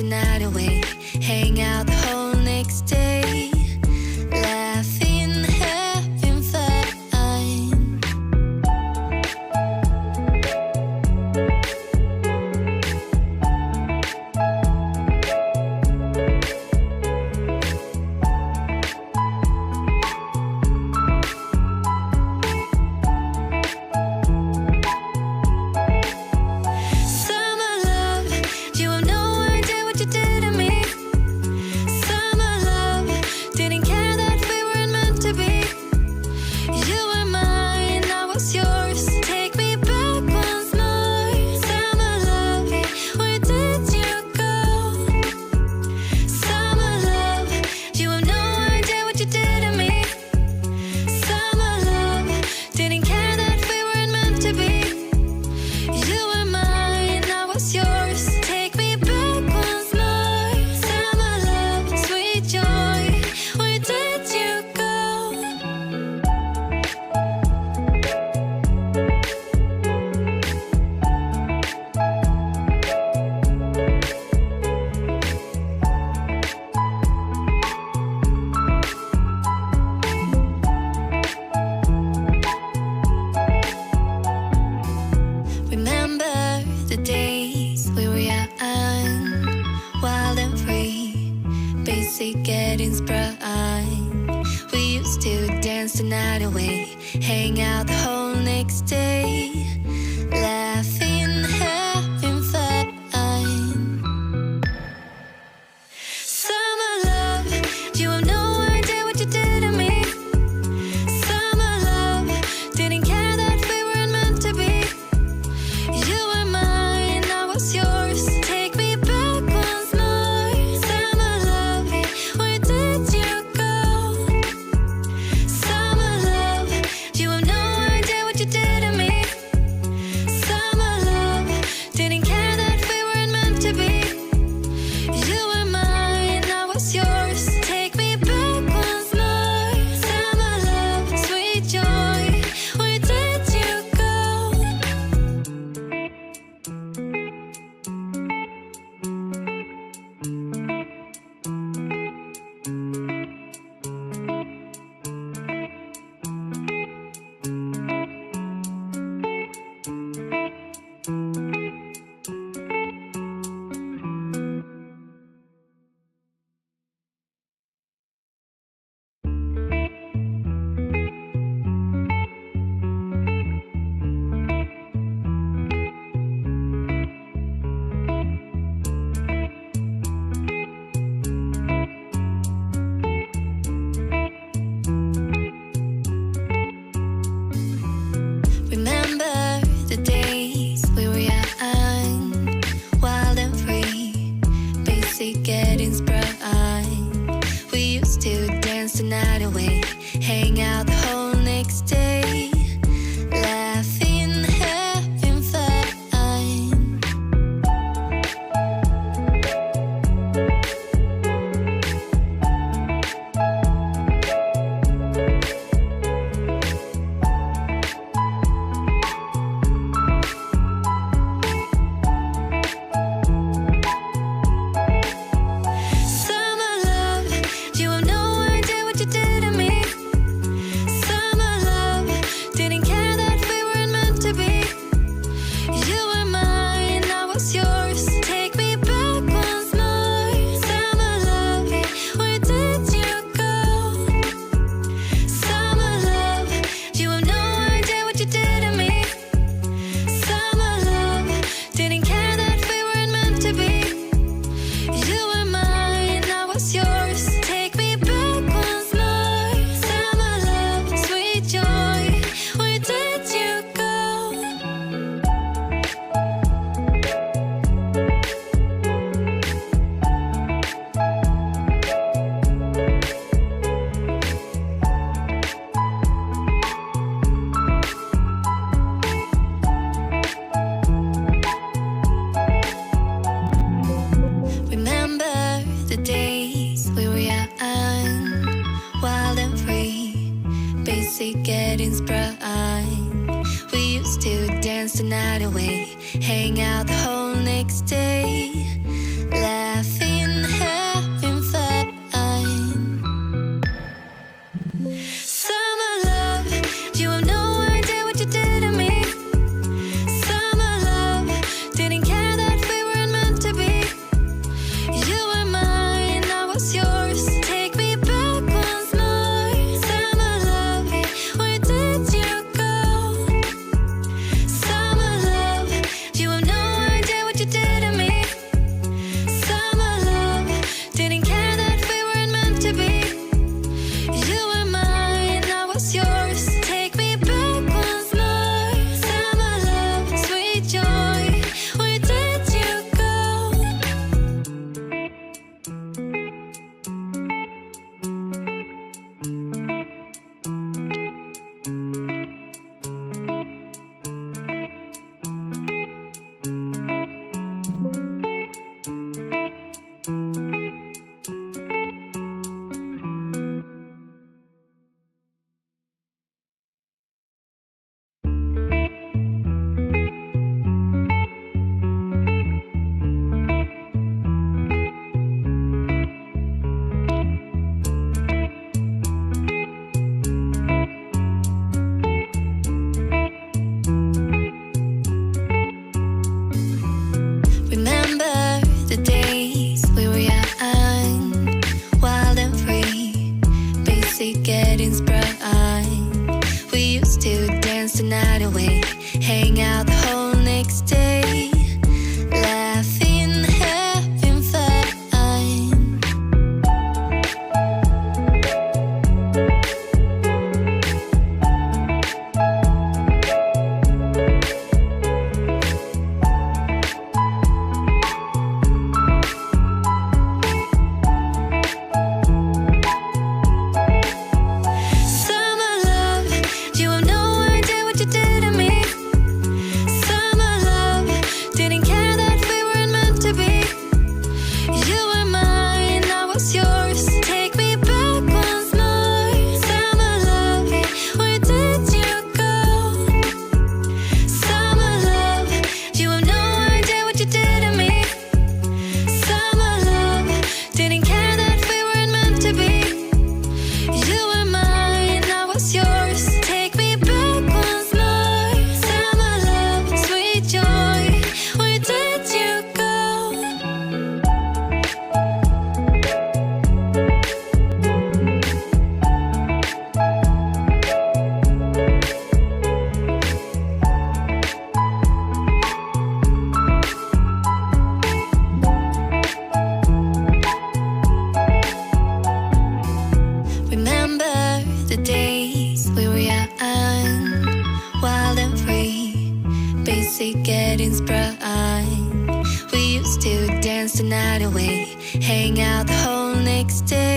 night away, hang out the whole next day, laughing, having fun. Getting sprung. We used to dance the night away, hang out the whole next day, laughing, having fun. Summer love, you have no idea what you did to me. Summer love, didn't care that we weren't meant to be. You were mine, I was yours. Take me back once more. Summer love, where did you go? Summer love, you have no idea what you did to me. Summer love, didn't care that we weren't meant to be. You were mine, I was yours. Take me back once more. Summer love, sweet joy, where did you go? Remember the days we were young, wild and free, basic getting sprung. We used to dance the night away, hang out the whole next day, laughing, having fun. Summer love, you have no idea what you did to me. Summer love, didn't care that we weren't meant to be. You were mine, I was yours. Take me back once more. Summer love, where did you go? Summer love, you have no idea what you did to me. Summer love, didn't care that we weren't meant to be. You were mine, I was yours. Take me back once more. Summer love, sweet joy, where did you go? Remember the days we were young, wild and free, basic getting sprung. We used to dance the night away, hang out the whole next day, laughing. the night away, hang out the whole next day, laughing, having fun. Summer love, you have no idea what you did to me. Summer love, didn't care that we weren't meant to be. You were mine, I was yours. Take me back once more. Summer love, where did you go? Summer love, you have no idea what you did to me. Summer love, didn't care that we weren't meant to be. You were mine, I was yours. Take me back once more. Summer love, sweet joy, where did you go? Remember the days we were young, wild and free, basic getting sprung. We used to dance the night away, hang out the whole next day.